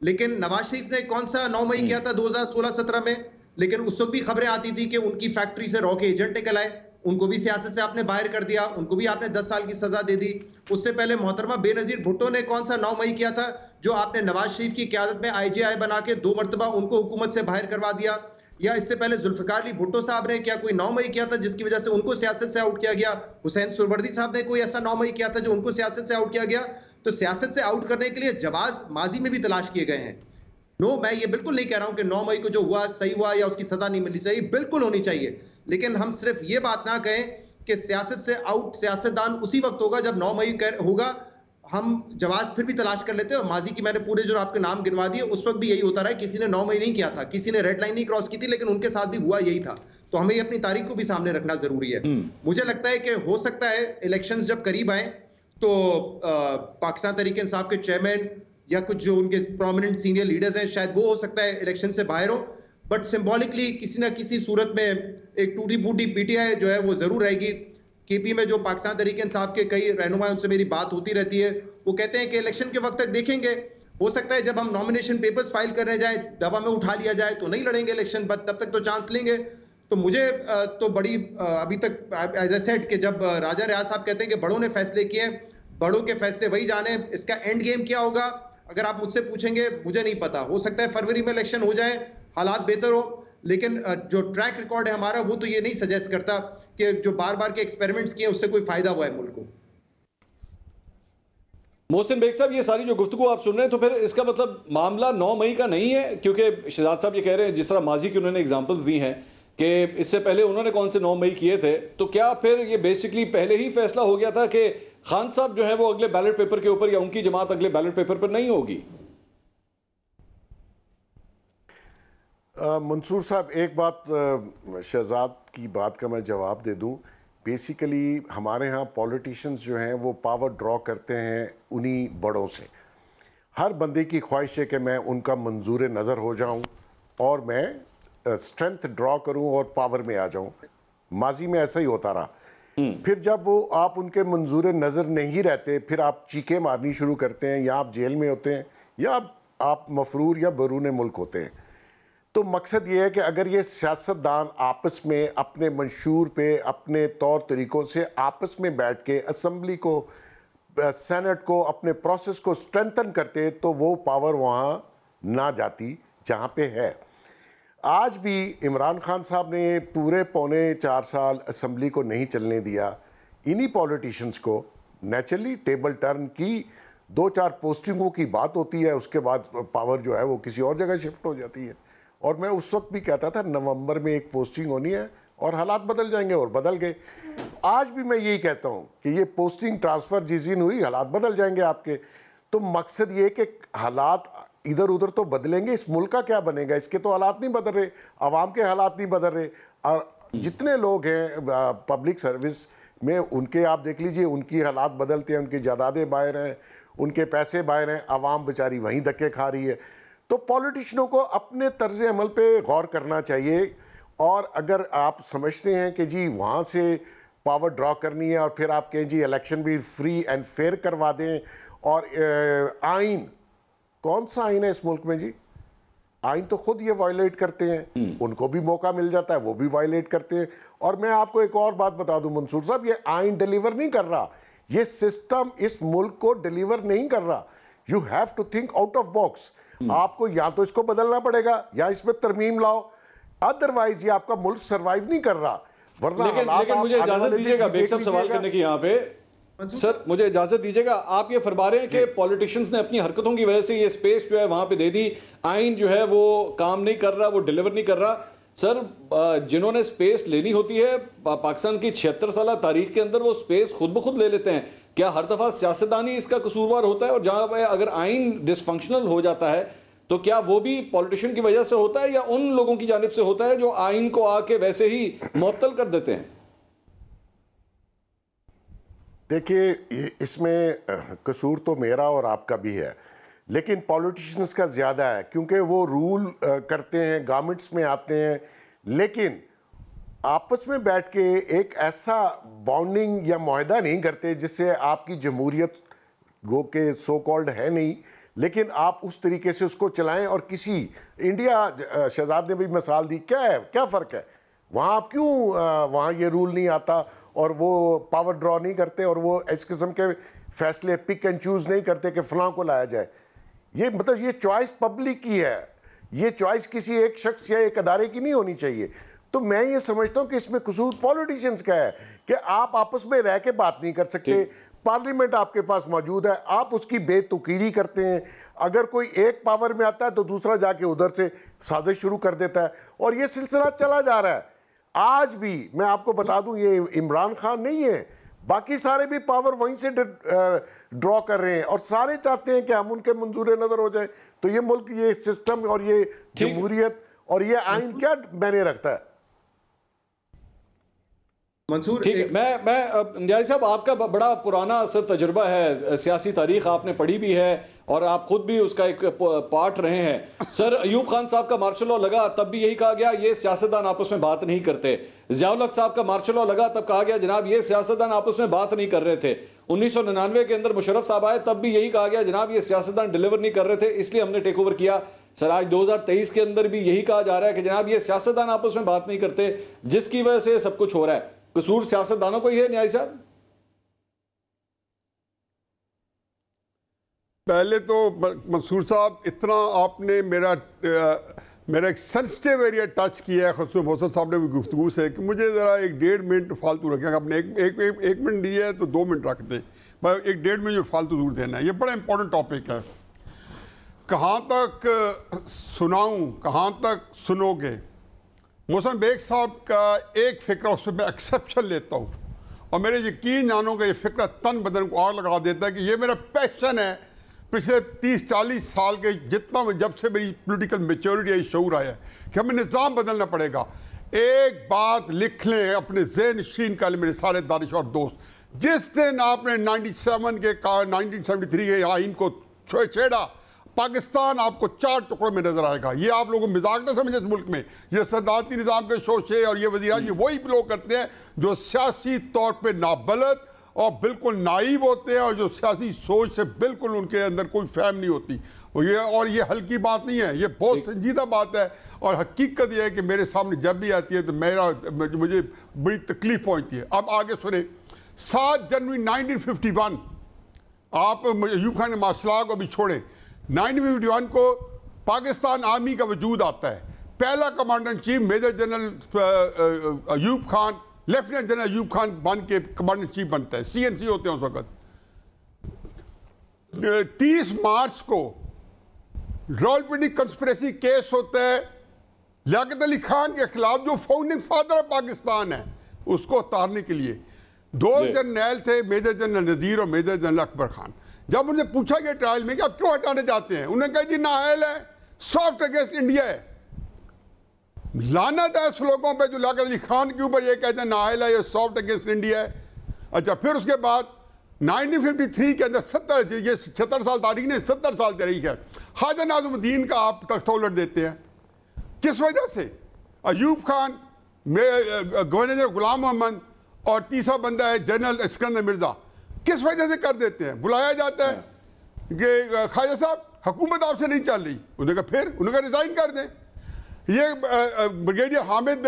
लेकिन नवाज शरीफ ने कौन सा 9 मई किया था 2016-17 में? लेकिन उस वक्त भी खबरें आती थी कि उनकी फैक्ट्री से रॉ के एजेंट निकल आए, उनको भी सियासत से आपने बाहर कर दिया, उनको भी आपने 10 साल की सजा दे दी। उससे पहले मोहतरमा बेनजीर भुट्टो ने कौन सा 9 मई किया था, जो आपने नवाज शरीफ की क़यादत में IGI बना के 2 मरतबा उनको हुकूमत से बाहर करवा दिया। या इससे पहले जुल्फिकार अली भुट्टो साहब ने क्या कोई 9 मई किया था जिसकी वजह से उनको सियासत से आउट किया गया? हुसैन सुरवर्दी साहब ने कोई ऐसा 9 मई किया था जो उनको सियासत से आउट किया गया? तो सियासत से आउट करने के लिए जवाज माजी में भी तलाश किए गए हैं। मैं ये बिल्कुल नहीं कह रहा हूं कि 9 मई को जो हुआ सही हुआ या उसकी सजा नहीं मिलनी चाहिए, बिल्कुल होनी चाहिए। लेकिन हम सिर्फ ये बात ना कहें कि सियासत से आउट सियासतदान उसी वक्त होगा जब 9 मई होगा। हम जवाब फिर भी तलाश कर लेते हैं। और माजी की मैंने पूरे जो आपके नाम गिनवा दिए, उस वक्त भी यही होता रहा है। किसी ने 9 मई नहीं किया था, किसी ने रेड लाइन नहीं क्रॉस की थी, लेकिन उनके साथ भी हुआ यही था। तो हमें अपनी तारीख को भी सामने रखना जरूरी है। मुझे लगता है कि हो सकता है इलेक्शंस जब करीब आए तो पाकिस्तान तहरीक इंसाफ के चेयरमैन या कुछ जो उनके प्रोमिनेंट सीनियर लीडर्स हैं, शायद वो हो सकता है इलेक्शन से बाहर हो। बट सिंबॉलिकली किसी ना किसी सूरत में एक टूटी फूटी पीटीआई जो है वो जरूर रहेगी। केपी में जो पाकिस्तान तहरीक इंसाफ के कई रहनुमा, उनसे मेरी बात होती रहती है, वो कहते हैं कि इलेक्शन के वक्त तक देखेंगे, हो सकता है जब हम नॉमिनेशन पेपर्स फाइल करने जाए, दवा में उठा लिया जाए तो नहीं लड़ेंगे इलेक्शन, बट तब तक तो चांस लेंगे। तो मुझे तो बड़ी अभी तक एज ए सेट कि जब राजा रियाज साहब कहते हैं कि बड़ों ने फैसले किए, बड़ों के फैसले वही जाने, इसका एंड गेम क्या होगा अगर आप मुझसे पूछेंगे, मुझे नहीं पता। हो सकता है फरवरी में इलेक्शन हो जाए, हालात बेहतर हो, लेकिन जो ट्रैक रिकॉर्ड है हमारा वो तो ये नहीं सजेस्ट करता कि जो बार बार के एक्सपेरिमेंट्स किए उससे कोई फायदा हुआ है मुल्क को।
मोहसिन बेग साहब, ये सारी जो गुफ्तगू आप सुन रहे हैं, तो फिर इसका मतलब मामला 9 मई का नहीं है? क्योंकि शहजाद साहब ये कह रहे हैं, जिस तरह माजी की उन्होंने एग्जांपल्स दी हैं कि इससे पहले उन्होंने कौन से 9 मई किए थे, तो क्या फिर ये बेसिकली पहले ही फैसला हो गया था कि खान साहब जो है वो अगले बैलेट पेपर के ऊपर या उनकी जमात अगले बैलेट पेपर पर नहीं होगी?
मंसूर साहब, एक बात शहजाद की बात का मैं जवाब दे दूं। बेसिकली हमारे यहाँ पॉलिटिशियंस जो हैं वो पावर ड्रॉ करते हैं उन्हीं बड़ों से। हर बंदे की ख्वाहिश है कि मैं उनका मंजूर नज़र हो जाऊं और मैं स्ट्रेंथ ड्रॉ करूं और पावर में आ जाऊं। माजी में ऐसा ही होता रहा। फिर जब वो आप उनके मंजूर नज़र नहीं रहते, फिर आप चीखें मारनी शुरू करते हैं, या आप जेल में होते हैं या आप मफरूर या बैरून मुल्क होते हैं। तो मकसद ये है कि अगर ये सियासतदान आपस में अपने मंशूर पे अपने तौर तरीक़ों से आपस में बैठ के असम्बली को, सेनेट को, अपने प्रोसेस को स्ट्रेंथन करते तो वो पावर वहाँ ना जाती जहाँ पे है। आज भी इमरान खान साहब ने पूरे पौने 4 साल असम्बली को नहीं चलने दिया। इन्हीं पॉलिटिशियंस को नेचुरली टेबल टर्न की 2-4 पोस्टिंगों की बात होती है, उसके बाद पावर जो है वो किसी और जगह शिफ्ट हो जाती है। और मैं उस वक्त भी कहता था नवंबर में एक पोस्टिंग होनी है और हालात बदल जाएंगे, और बदल गए। आज भी मैं यही कहता हूँ कि ये पोस्टिंग ट्रांसफ़र जिस दिन हुई हालात बदल जाएंगे आपके। तो मकसद ये कि हालात इधर उधर तो बदलेंगे, इस मुल्क का क्या बनेगा? इसके तो हालात नहीं बदल रहे, आवाम के हालात नहीं बदल रहे। और जितने लोग हैं पब्लिक सर्विस में, उनके आप देख लीजिए, उनकी हालात बदलते हैं, उनकी जायदादें बाहर हैं, उनके पैसे बाहर हैं, आवाम बेचारी वहीं धक्के खा रही है। तो पॉलिटिशियनों को अपने तर्ज अमल पे गौर करना चाहिए। और अगर आप समझते हैं कि जी वहाँ से पावर ड्रॉ करनी है और फिर आप कहें जी इलेक्शन भी फ्री एंड फेयर करवा दें, और आइन, कौन सा आइन है इस मुल्क में जी? आइन तो खुद ये वायलेट करते हैं, उनको भी मौका मिल जाता है, वो भी वायलेट करते हैं। और मैं आपको एक और बात बता दूं मंसूर साहब, ये आइन डिलीवर नहीं कर रहा, ये सिस्टम इस मुल्क को डिलीवर नहीं कर रहा। You have to think out of box. आपको या तो इसको बदलना पड़ेगा या इसमें तरमीम लाओ, अदरवाइज ये आपका मुल्क सरवाइव नहीं कर रहा। वरना
लेकिन मुझे इजाजत दीजिएगा बेग साहब सवाल करने की यहाँ पे। सर मुझे इजाजत दीजिएगा, आप ये फरमा रहे हैं कि पॉलिटिशियंस ने अपनी हरकतों की वजह से ये स्पेस जो है वहां पे दे दी, आइन जो है वो काम नहीं कर रहा, वो डिलीवर नहीं कर रहा। सर जिन्होंने स्पेस लेनी होती है पाकिस्तान की 76 साल तारीख के अंदर, वो स्पेस खुद ब खुद ले लेते हैं। क्या हर दफा सियासतदान ही इसका कसूरवार होता है? और जहां पे अगर आइन डिसफंक्शनल हो जाता है तो क्या वो भी पॉलिटिशियन की वजह से होता है या उन लोगों की जानिब से होता है जो आइन को आके वैसे ही मुअत्तल कर देते हैं?
देखिए, इसमें कसूर तो मेरा और आपका भी है, लेकिन पॉलिटिशियंस का ज़्यादा है, क्योंकि वो रूल करते हैं, गवर्नमेंट्स में आते हैं, लेकिन आपस में बैठ के एक ऐसा बॉन्डिंग या मुआहदा नहीं करते जिससे आपकी जमहूरियत गो के सो कॉल्ड है नहीं, लेकिन आप उस तरीके से उसको चलाएं। और किसी इंडिया, शहजाद ने भी मिसाल दी, क्या है, क्या फ़र्क है वहाँ? आप क्यों वहाँ ये रूल नहीं आता और वो पावर ड्रॉ नहीं करते और वो इस किस्म के फैसले पिक एंड चूज़ नहीं करते कि फ़लाँ को लाया जाए? ये मतलब ये चॉइस पब्लिक की है, ये चॉइस किसी एक शख्स या एक अदारे की नहीं होनी चाहिए। तो मैं ये समझता हूँ कि इसमें कसूर पॉलिटिशियंस का है कि आप आपस में रह के बात नहीं कर सकते। पार्लियामेंट आपके पास मौजूद है, आप उसकी बेतुकीरी करते हैं। अगर कोई एक पावर में आता है तो दूसरा जाके उधर से साजिश शुरू कर देता है, और ये सिलसिला चला जा रहा है। आज भी मैं आपको बता दूं, ये इमरान खान नहीं है, बाकी सारे भी पावर वहीं से ड्रॉ कर रहे हैं, और सारे चाहते हैं कि हम उनके मंजूर नज़र हो जाए। तो ये मुल्क, ये सिस्टम और ये जमहूरियत और ये आइन क्या मैंने रखता है?
मंसूर,
ठीक है, मैं न्याय साहब, आपका बड़ा पुराना असर तजुर्बा है, सियासी तारीख आपने पढ़ी भी है और आप खुद भी उसका एक पार्ट रहे हैं। सर अयूब खान साहब का मार्शल लॉ लगा, तब भी यही कहा गया ये सियासतदान आपस में बात नहीं करते। ज़ियाउल हक साहब का मार्शल लॉ लगा, तब कहा गया जनाब ये सियासतदान आपस में बात नहीं कर रहे थे। 1999 के अंदर मुशर्रफ साहब आए, तब भी यही कहा गया जनाब ये सियासतदान डिलीवर नहीं कर रहे थे, इसलिए हमने टेक ओवर किया। सर आज 2023 के अंदर भी यही कहा जा रहा है कि जनाब ये सियासतदान आपस में बात नहीं करते, जिसकी वजह से सब कुछ हो रहा है। कसूर सियासतदानों को ही है न्याय साहब?
पहले तो मंसूर साहब, इतना आपने मेरा एक सेंसिटिव एरिया टच किया है खसूस मोहसिन साहब ने भी गुफ्तगू से, कि मुझे ज़रा 1-1.5 मिनट फालतू रखें। आपने एक मिनट दिया है तो 2 मिनट रख दें, पर 1-1.5 मिनट फालतू दूर देना है। ये बड़ा इंपॉर्टेंट टॉपिक है। कहाँ तक सुनाऊँ, कहाँ तक सुनोगे? मोहसिन बेग साहब का एक फ़िक्र, उस पर मैं एक्सेप्शन लेता हूँ, और मेरे यकीन जानो कि ये फिक्र तन बदन को आग लगा देता है कि ये मेरा पैशन है। पिछले 30-40 साल के जितना जब से मेरी पॉलिटिकल मेच्योरिटी आई, शऊर आया है कि हमें निज़ाम बदलना पड़ेगा। एक बात लिख लें, अपने ज़हन नशीन कर लें मेरे सारे दानिश और दोस्त, जिस दिन आपने 1973 के आइन को छेड़ा, पाकिस्तान आपको 4 टुकड़ों में नजर आएगा। ये आप लोगों मजाक ना समझे इस मुल्क में। ये सदाती निज़ाम के शोशे और ये वज़ीर ये वही लोग करते हैं जो सियासी तौर पे नाबलद और बिल्कुल नाइब होते हैं और जो सियासी सोच से बिल्कुल उनके अंदर कोई फहम नहीं होती। और ये हल्की बात नहीं है, ये बहुत संजीदा बात है। और हकीकत यह है कि मेरे सामने जब भी आती है तो मुझे बड़ी तकलीफ पहुँचती है। अब आगे सुने, 7 जनवरी 1951, आप यूब खान मार्शल को भी छोड़ें, 1951 को पाकिस्तान आर्मी का वजूद आता है। पहला commander in chief major general Ayub Khan, lieutenant general Ayub Khan बन के कमांडर इन चीफ बनता है। CNC होते हैं उस वक्त। 30 मार्च को रावलपिंडी कंस्पिरेसी केस होता है लियाकत अली खान के खिलाफ, जो फाउंडिंग फादर ऑफ पाकिस्तान है, उसको उतारने के लिए 2 जर्नल थे, मेजर जनरल नज़ीर और मेजर जनरल अकबर खान। जब उन्हें पूछा गया ट्रायल में कि आप क्यों हटाने जाते हैं, उन्होंने कहा जी नाअहल है, सॉफ्ट अगेंस्ट इंडिया है। लानत है उस लोगों पे जो लियाकत अली खान के ऊपर ये कहते हैं नाअहल है, ये सॉफ्ट अगेंस्ट इंडिया है। अच्छा, फिर उसके बाद 1953 के अंदर 70 साल तारीख नहीं, 70 साल तारीख है, ख्वाजा नाज़िमुद्दीन का आप तख्ता उलट देते हैं। किस वजह से? अयूब खान, गवर्नर गुलाम मोहम्मद और तीसरा बंदा है जनरल सिकंदर मिर्जा, किस वजह से कर देते हैं? बुलाया जाता है कि ख्वाजा साहब हुकूमत आपसे नहीं चल रही, उन्होंने कहा फिर उन्होंने रिजाइन कर दें। ये ब्रिगेडियर हामिद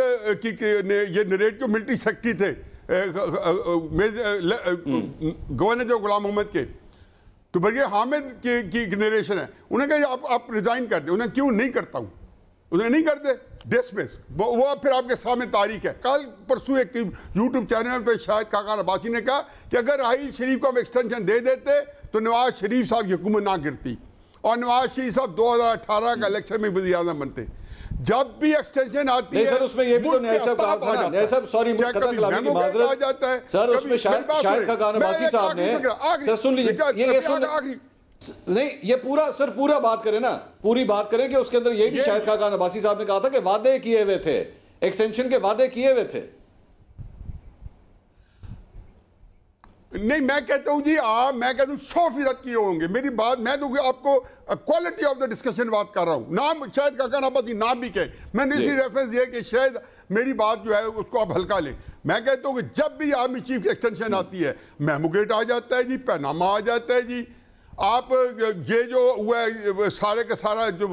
ने ये नरेट के मिलिट्री सेक्रेटरी थे गवर्नर जो गुलाम मोहम्मद के, तो ब्रिगेडियर हामिद की नरेशन है। उन्होंने कहा आप रिजाइन कर दें। उन्हें क्यों नहीं करता हूँ, उन्हें नहीं करते, डिसमिस। वो फिर आपके सामने तारीख है। कल परसों एक यूट्यूब चैनल पे शायद काका अब्बासी ने कहा कि अगर राहील शरीफ को हम एक्सटेंशन दे देते तो नवाज शरीफ साहब की हुकूमत ना गिरती और नवाज शरीफ साहब 2018 का इलेक्शन में वज़ीर आज़म बनते। जब भी एक्सटेंशन आती है
सर, उसमें ये भी तो न्याय साहब कहा था ना, न्याय साहब सॉरी कतल कलामी की माजरत जाता है सर, उसमें शायद खान अब्बासी साहब ने, सर सुन लीजिए, ये सुन नहीं, ये पूरा सर पूरा बात करें ना, पूरी बात करें कि उसके अंदर ये भी शाहिद खान अब्बासी साहब ने कहा था कि वादे किए हुए थे, एक्सटेंशन के वादे किए हुए थे।
नहीं, मैं कहता हूं जी, मैं कहता हूं 100% किए होंगे। मेरी बात, मैं तो आपको क्वालिटी ऑफ द डिस्कशन बात कर रहा हूं, नाम शायद खान अब्बासी नाम भी कहे, मैंने इसी रेफरेंस दिया कि शायद मेरी बात जो है उसको आप हल्का लें। मैं कहता हूं कि जब भी आर्मी चीफ की एक्सटेंशन आती है, मेमोगेट आ जाता है जी, पैनामा आ जाता है जी, आप ये जो हुआ है सारे का सारा जो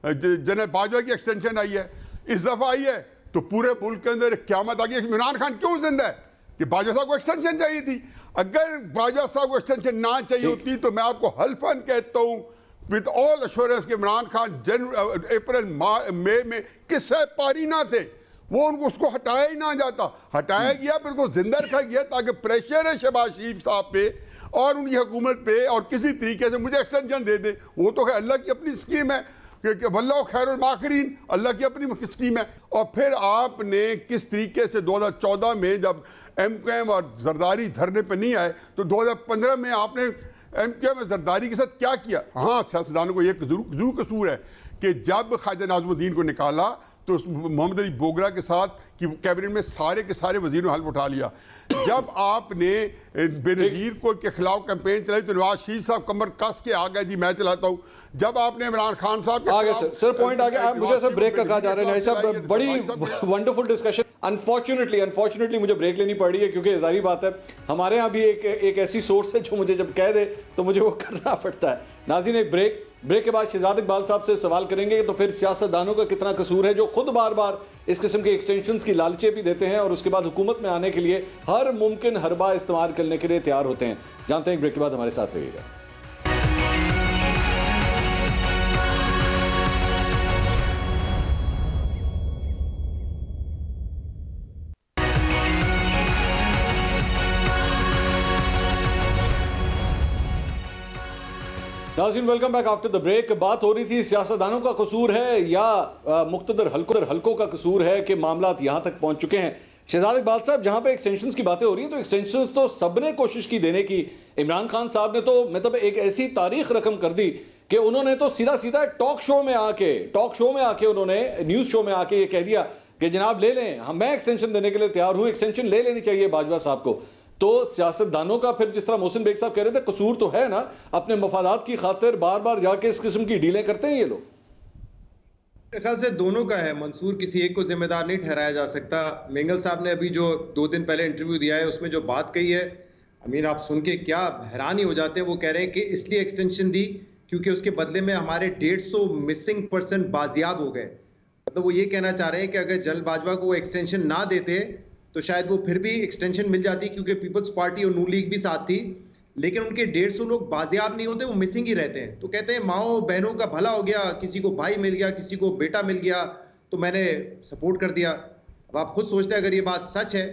जनरल बाजवा की एक्सटेंशन आई है, इस दफ़ा आई है, तो पूरे मुल्क के अंदर क़यामत आ गई। इमरान खान क्यों जिंदा है? कि बाजवा साहब को एक्सटेंशन चाहिए थी। अगर बाजवा साहब को एक्सटेंशन ना चाहिए होती तो मैं आपको हल्फन कहता हूँ विद ऑल एश्योरेंस कि इमरान खान अप्रैल मई में किससे पारी ना थे, वो उनको उसको हटाया ही ना जाता। हटाया गया, फिर उसको जिंदा रखा गया ताकि प्रेशर है शहबाज शरीफ साहब पे और उनकी हुकूमत पे और किसी तरीके से मुझे एक्सटेंशन दे दे। वो तो अल्लाह की अपनी स्कीम है कि वल्लाहु खैरुल माकिरीन, अल्लाह की अपनी स्कीम है। और फिर आपने किस तरीके से 2014 में जब MQM और जरदारी धरने पे नहीं आए तो 2015 में आपने MQM और जरदारी के साथ क्या किया? हाँ, सियासतदानों को ये जरूर कसूर है कि जब ख्वाजा नाज़िमुद्दीन को निकाला तो मोहम्मद अली बोगरा के साथ कि कैबिनेट में सारे के सारे वजीरों ने हल्फ उठा लिया। जब आपने बेनज़ीर को के खिलाफ कैंपेन चलाई तो नवाज शरीफ साहब कमर कस के आ गए जी मैं चलाता हूँ। जब आपने इमरान खान साहब
आ गए सर पॉइंट आ गया। मुझे सर ब्रेक का कहा जा रहा है साहब, बड़ी वंडरफुल डिस्कशन। अनफॉर्चुनेटली मुझे ब्रेक लेनी पड़ रही है क्योंकि जारी बात है हमारे यहाँ भी एक ऐसी सोर्स है जो मुझे जब कह दे तो मुझे वो करना पड़ता है। नाज़रीन, एक ब्रेक के बाद शहजाद इकबाल साहब से सवाल करेंगे तो फिर सियासतदानों का कितना कसूर है जो खुद बार बार इस किस्म के एक्सटेंशंस की लालचे भी देते हैं और उसके बाद हुकूमत में आने के लिए हर मुमकिन हरबा इस्तेमाल करने के लिए तैयार होते हैं। जानते हैं ब्रेक के बाद, हमारे साथ रहिएगा। नाज़रीन, welcome back after the break. बात हो रही थी सियासतदानों का कसूर है या मुख्तदर हल्कों का कसूर है कि मामलात यहाँ तक पहुँच चुके हैं। शहजाद इकबाल साहब, जहां पे एक्सटेंशंस की बातें हो रही हैं तो एक्सटेंशंस तो सबने कोशिश की देने की। इमरान खान साहब ने तो मतलब एक ऐसी तारीख रकम कर दी कि उन्होंने तो सीधा सीधा टॉक शो में आके उन्होंने न्यूज शो में आके ये कह दिया कि जनाब ले लें, मैं एक्सटेंशन देने के लिए तैयार हूं, एक्सटेंशन ले लेनी चाहिए बाजवा साहब को। तो सियासतदानों का फिर जिस तरह मोहसिन बेग साहब कह रहे थे कसूर तो है ना, अपने मफादात की खातिर बार बार जाके इस किस्म की डीलें करते हैं ये लोग।
मेरे ख्याल से दोनों का है मंसूर, किसी एक को जिम्मेदार नहीं ठहराया जा सकता। मेंगल साहब ने अभी जो 2 दिन पहले इंटरव्यू दिया है उसमें जो बात कही है, अमीन आप सुन के क्या हैरान ही हो जाते हैं। वो कह रहे हैं कि इसलिए एक्सटेंशन दी क्योंकि उसके बदले में हमारे 150 मिसिंग पर्सन बाजियाब हो गए। मतलब वो ये कहना चाह रहे हैं कि अगर जल बाजवा को वो एक्सटेंशन ना देते तो शायद वो फिर भी एक्सटेंशन मिल जाती, क्योंकि पीपल्स पार्टी और नून लीग भी साथ थी, लेकिन उनके 150 लोग बाजियाब नहीं होते, वो मिसिंग ही रहते हैं। तो कहते हैं माओ बहनों का भला हो गया, किसी को भाई मिल गया, किसी को बेटा मिल गया, तो मैंने सपोर्ट कर दिया। अब आप खुद सोचते हैं अगर ये बात सच है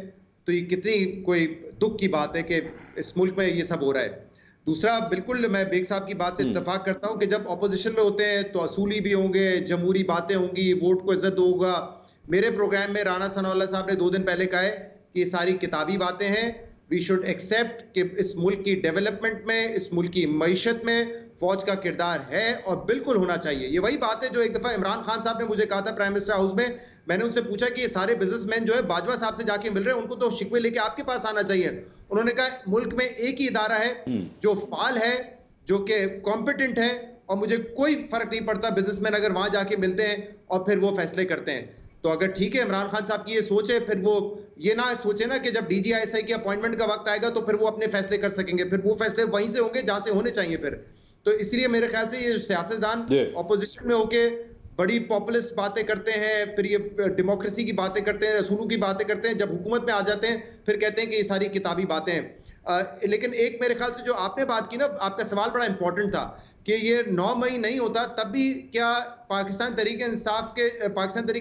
तो ये कितनी कोई दुख की बात है कि इस मुल्क में ये सब हो रहा है। दूसरा, बिल्कुल मैं बेग साहब की बात से इत्तेफाक करता हूं कि जब ऑपोजिशन में होते हैं तो असूली भी होंगे, जमहूरी बातें होंगी, वोट को इज्जत होगा। मेरे प्रोग्राम में राना सनाउल्लाह साहब ने 2 दिन पहले कहा है कि ये सारी किताबी बातें हैं। वी शुड एक्सेप्ट कि इस मुल्क की डेवलपमेंट में, इस मुल्क की मईशत में फौज का किरदार है और बिल्कुल होना चाहिए। ये वही बात है जो एक दफा इमरान खान साहब ने मुझे कहा था प्राइम मिनिस्टर हाउस में। मैंने उनसे पूछा कि ये सारे बिजनेसमैन जो है बाजवा साहब से जाके मिल रहे हैं, उनको तो शिकवे लेके आपके पास आना चाहिए। उन्होंने कहा मुल्क में एक ही इदारा है जो फाल है, जो कि कॉम्पिटेंट है, और मुझे कोई फर्क नहीं पड़ता बिजनेसमैन अगर वहां जाके मिलते हैं और फिर वो फैसले करते हैं। तो अगर ठीक है इमरान खान साहब की ये सोच है, फिर वो ये ना सोचे ना कि जब DGISI की अपॉइंटमेंट का वक्त आएगा तो फिर वो अपने फैसले कर सकेंगे, फिर वो फैसले वहीं से होंगे जहां से होने चाहिए फिर। तो इसलिए मेरे ख्याल से ये सियासतदान ऑपोजिशन में होके बड़ी पॉपुलिस्ट बातें करते हैं, फिर ये डेमोक्रेसी की बातें करते हैं, रसूलों की बातें करते हैं, जब हुकूमत में आ जाते हैं फिर कहते हैं कि ये सारी किताबी बातें हैं। लेकिन एक मेरे ख्याल से जो आपने बात की ना, आपका सवाल बड़ा इंपॉर्टेंट था कि ये 9 मई नहीं होता तब भी क्या पाकिस्तान तहरीक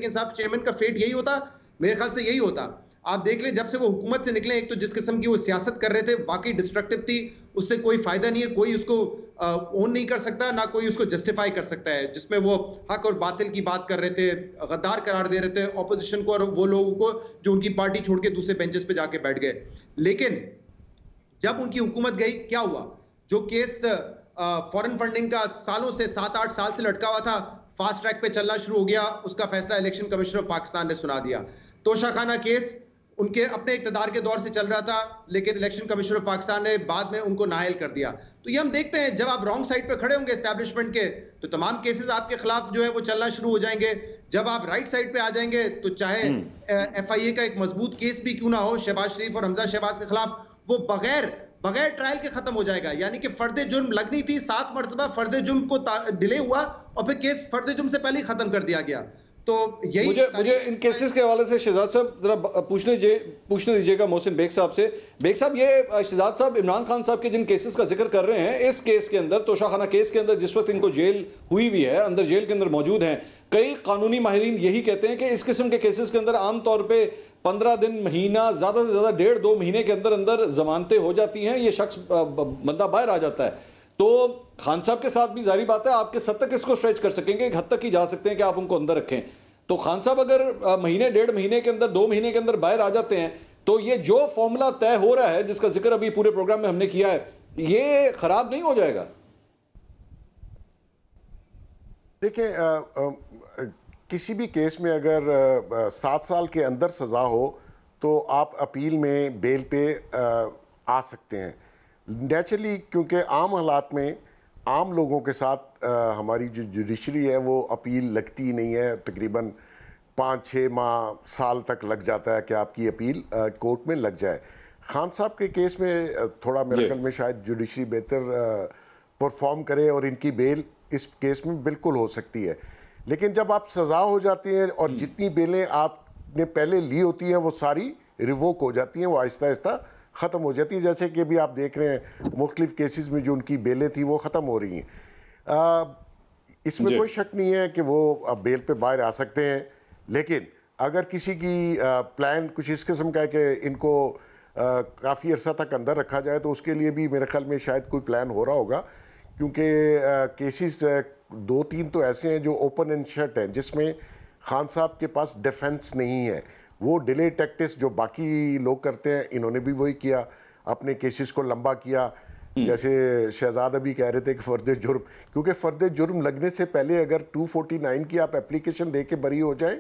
इंसाफ चेयरमैन का फेट यही होता? मेरे ख्याल से यही होता। आप देख लें, जब से वो हुकूमत से निकले, एक तो जिस किस्म की वो सियासत कर रहे थे वाकई डिस्ट्रक्टिव थी, उससे कोई फायदा नहीं है, कोई उसको ओन नहीं कर सकता, ना कोई उसको जस्टिफाई कर सकता है, जिसमें वो हक और बातिल की बात कर रहे थे, गद्दार करार दे रहे थे ऑपोजिशन को और वो लोगों को जो उनकी पार्टी छोड़ के दूसरे बेंचेस पे जाके बैठ गए। लेकिन जब उनकी हुकूमत गई, क्या हुआ? जो केस फॉरेन फंडिंग का सालों से 7-8 साल से लटका हुआ था, फास्ट ट्रैक पे चलना शुरू हो गया। उसका फैसला इलेक्शन कमिश्नर ऑफ पाकिस्तान ने सुना दिया। तोशाखाना केस उनके अपने इक्तदार के दौर से चल रहा था, लेकिन इलेक्शन कमिश्नर ऑफ पाकिस्तान ने बाद में उनको नाअहल कर दिया। तो ये हम देखते हैं, जब आप रॉन्ग साइड पे खड़े होंगे एस्टैब्लिशमेंट के, तो तमाम केसेस आपके खिलाफ जो है वो चलना शुरू हो जाएंगे। जब आप राइट साइड पे आ जाएंगे तो चाहे FIA का एक मजबूत केस भी क्यों ना हो शहबाज शरीफ और हमजा शहबाज के खिलाफ, वो बगैर ट्रायल के खत्म हो जाएगा। यानी कि फर्द जुर्म लगनी थी, 7 मरतबा फर्द जुर्म को डिले हुआ और फिर केस फर्द जुर्म से पहले ही खत्म कर दिया गया। तो यही
मुझे इन केसेस के हवाले से शहजाद साहब जरा पूछने दीजिएगा मोहसिन बेग साहब से। बेग साहब, ये शहजाद साहब इमरान खान साहब के जिन केसेस का जिक्र कर रहे हैं, इस केस के अंदर, तोशाखाना केस के अंदर जिस वक्त इनको जेल हुई हुई है, अंदर जेल के अंदर मौजूद हैं, कई कानूनी माहिरीन यही कहते हैं कि इस किस्म के केसेस के अंदर आमतौर पर 15 दिन, महीना, ज्यादा से ज्यादा 1.5-2 महीने के अंदर अंदर जमानतें हो जाती हैं, ये शख्स बंदा बाहर आ जाता है। तो खान साहब के साथ भी जारी बात है, आप किस हद तक इसको स्ट्रेच कर सकेंगे? एक हद तक ही जा सकते हैं कि आप उनको अंदर रखें। तो खान साहब अगर महीने, 1.5 महीने के अंदर, 2 महीने के अंदर बाहर आ जाते हैं, तो ये जो फॉर्मूला तय हो रहा है जिसका जिक्र अभी पूरे प्रोग्राम में हमने किया है, ये खराब नहीं हो जाएगा?
देखिए, किसी भी केस में अगर 7 साल के अंदर सज़ा हो तो आप अपील में बेल पे आ सकते हैं नेचुरली, क्योंकि आम हालात में आम लोगों के साथ हमारी जो जुडिशरी है वो अपील लगती नहीं है। तकरीबन 5-6 माह, साल तक लग जाता है कि आपकी अपील कोर्ट में लग जाए। खान साहब के केस में थोड़ा मेरे ख्याल में शायद जुडिशरी बेहतर परफॉर्म करे और इनकी बेल इस केस में बिल्कुल हो सकती है। लेकिन जब आप सज़ा हो जाती हैं और जितनी बेलें आपने पहले ली होती हैं वो सारी रिवोक हो जाती हैं, वो आहिस्ता आहिस्ता ख़त्म हो जाती है। जैसे कि अभी आप देख रहे हैं मुख्तलिफ केसेस में जो उनकी बेलें थी वो ख़त्म हो रही हैं। इसमें कोई शक नहीं है कि वो अब बेल पे बाहर आ सकते हैं। लेकिन अगर किसी की प्लान कुछ इस किस्म का है कि इनको काफ़ी अर्सा तक अंदर रखा जाए, तो उसके लिए भी मेरे ख्याल में शायद कोई प्लान हो रहा होगा, क्योंकि केसेस 2-3 तो ऐसे हैं जो ओपन एंड शट हैं, जिसमें खान साहब के पास डिफेंस नहीं है। वो डिले टैक्टिस जो बाकी लोग करते हैं, इन्होंने भी वही किया, अपने केसेस को लंबा किया। जैसे शहजाद अभी कह रहे थे कि फर्द जुर्म, क्योंकि फर्द जुर्म लगने से पहले अगर 249 की आप एप्लीकेशन दे के बरी हो जाए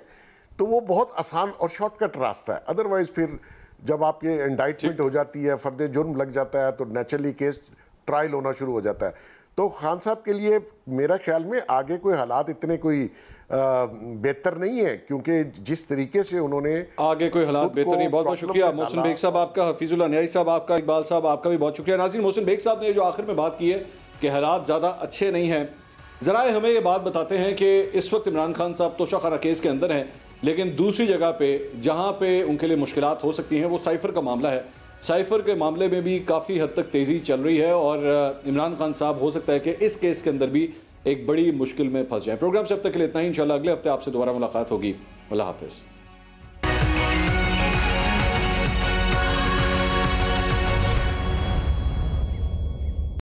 तो वो बहुत आसान और शॉर्टकट रास्ता है। अदरवाइज फिर जब आपके इंडाइटमेंट हो जाती है, फर्द जुर्म लग जाता है, तो नेचुरली केस ट्रायल होना शुरू हो जाता है। तो खान साहब के लिए मेरा ख्याल में आगे कोई हालात इतने कोई बेहतर नहीं है, क्योंकि जिस तरीके से उन्होंने
आगे कोई हालात बेहतर नहीं। बहुत बहुत शुक्रिया मोहसिन बेग साहब आपका, हफीजुल्लाह न्याई साहब आपका, इकबाल साहब आपका भी बहुत शुक्रिया। नाज़रीन, मोहसिन बेग साहब ने जो आखिर में बात की है कि हालात ज़्यादा अच्छे नहीं हैं, ज़राए हमें ये बात बताते हैं कि इस वक्त इमरान खान साहब तोशाखाना केस के अंदर हैं, लेकिन दूसरी जगह पे जहाँ पे उनके लिए मुश्किलात हो सकती हैं वो साइफ़र का मामला है। साइफ़र के मामले में भी काफ़ी हद तक तेज़ी चल रही है और इमरान खान साहब हो सकता है कि इस केस के अंदर भी एक बड़ी मुश्किल में फंस जाए। प्रोग्राम से अब तक के लिए इतना ही, इंशाल्लाह अगले हफ्ते आपसे दोबारा मुलाकात होगी। अल्लाह हाफ़िज़।